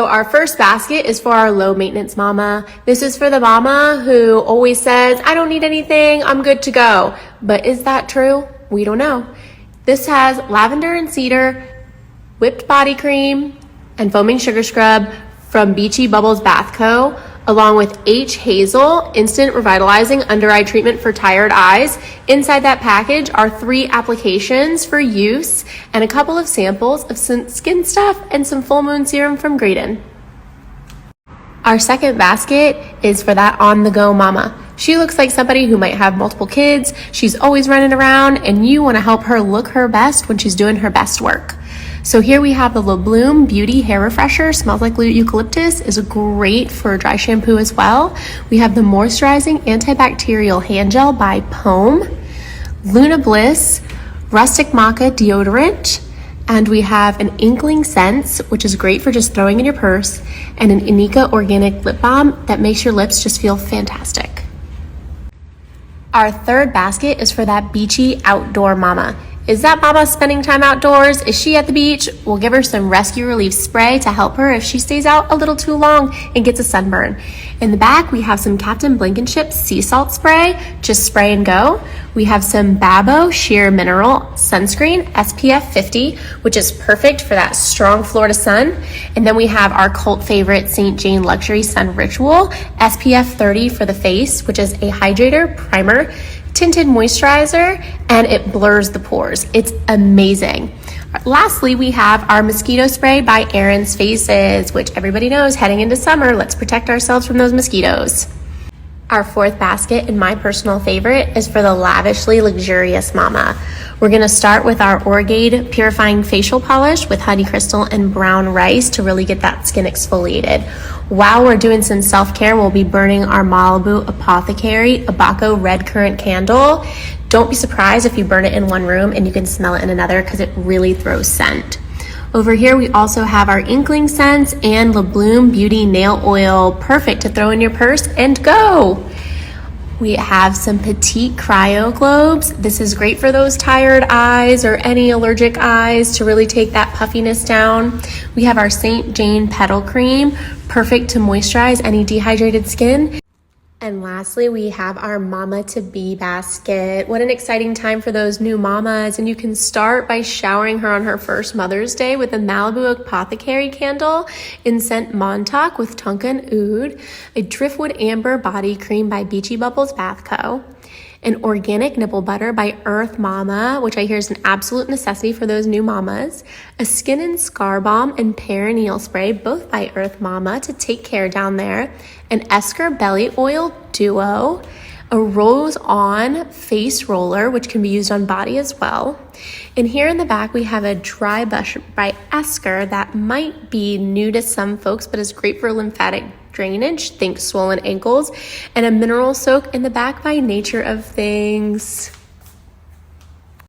So our first basket is for our low maintenance mama. This is for the mama who always says, I don't need anything, I'm good to go. But is that true? We don't know. This has lavender and cedar, whipped body cream, and foaming sugar scrub from Beachy Bubbles Bath Co., along with H Hazel Instant Revitalizing Under Eye Treatment for Tired Eyes. Inside that package are 3 applications for use and a couple of samples of some skin stuff and some full moon serum from Graydon. Our second basket is for that on-the-go mama. She looks like somebody who might have multiple kids. She's always running around, and you want to help her look her best when she's doing her best work. So here we have the Le Bloom Beauty Hair Refresher. Smells like eucalyptus. Is great for dry shampoo as well. We have the Moisturizing Antibacterial Hand Gel by Poem, Luna Bliss Rustic Maca Deodorant, and we have an Inkling Scents, which is great for just throwing in your purse, and an Inika Organic Lip Balm that makes your lips just feel fantastic. Our third basket is for that beachy outdoor mama. Is that mama spending time outdoors? Is she at the beach? We'll give her some Rescue Relief spray to help her if she stays out a little too long and gets a sunburn. In the back, we have some Captain Blankenship sea salt spray, just spray and go. We have some Babo Sheer Mineral Sunscreen, SPF 50, which is perfect for that strong Florida sun. And then we have our cult favorite St. Jane Luxury Sun Ritual, SPF 30 for the face, which is a hydrator, primer, tinted moisturizer, and it blurs the pores. It's amazing. Lastly, we have our mosquito spray by Erin's Faces, which everybody knows heading into summer, let's protect ourselves from those mosquitoes. Our fourth basket, and my personal favorite, is for the Lavishly Luxurious Mama. We're gonna start with our Orgade Purifying Facial Polish with Honey Crystal and Brown Rice to really get that skin exfoliated. While we're doing some self-care, we'll be burning our Malibu Apothecary Abaco Red Currant Candle. Don't be surprised if you burn it in one room and you can smell it in another because it really throws scent. Over here, we also have our Inkling Scents and Le Bloom Beauty Nail Oil, perfect to throw in your purse and go. We have some Petite Cryo Globes. This is great for those tired eyes or any allergic eyes to really take that puffiness down. We have our St. Jane Petal Cream, perfect to moisturize any dehydrated skin. And lastly, we have our Mama to Be basket. What an exciting time for those new mamas. And you can start by showering her on her first Mother's Day with a Malibu Apothecary candle in scent Montauk with Tonka and Oud, a Driftwood Amber Body Cream by Beachy Bubbles Bath Co., an organic nipple butter by Earth Mama, which I hear is an absolute necessity for those new mamas, a Skin and Scar Balm and Perineal Spray, both by Earth Mama, to take care down there, an Esker Belly Oil Duo, a Rose On Face Roller, which can be used on body as well. And here in the back, we have a Dry Brush by Esker that might be new to some folks, but is great for lymphatic drainage, think swollen ankles, and a mineral soak in the back by Nature of Things.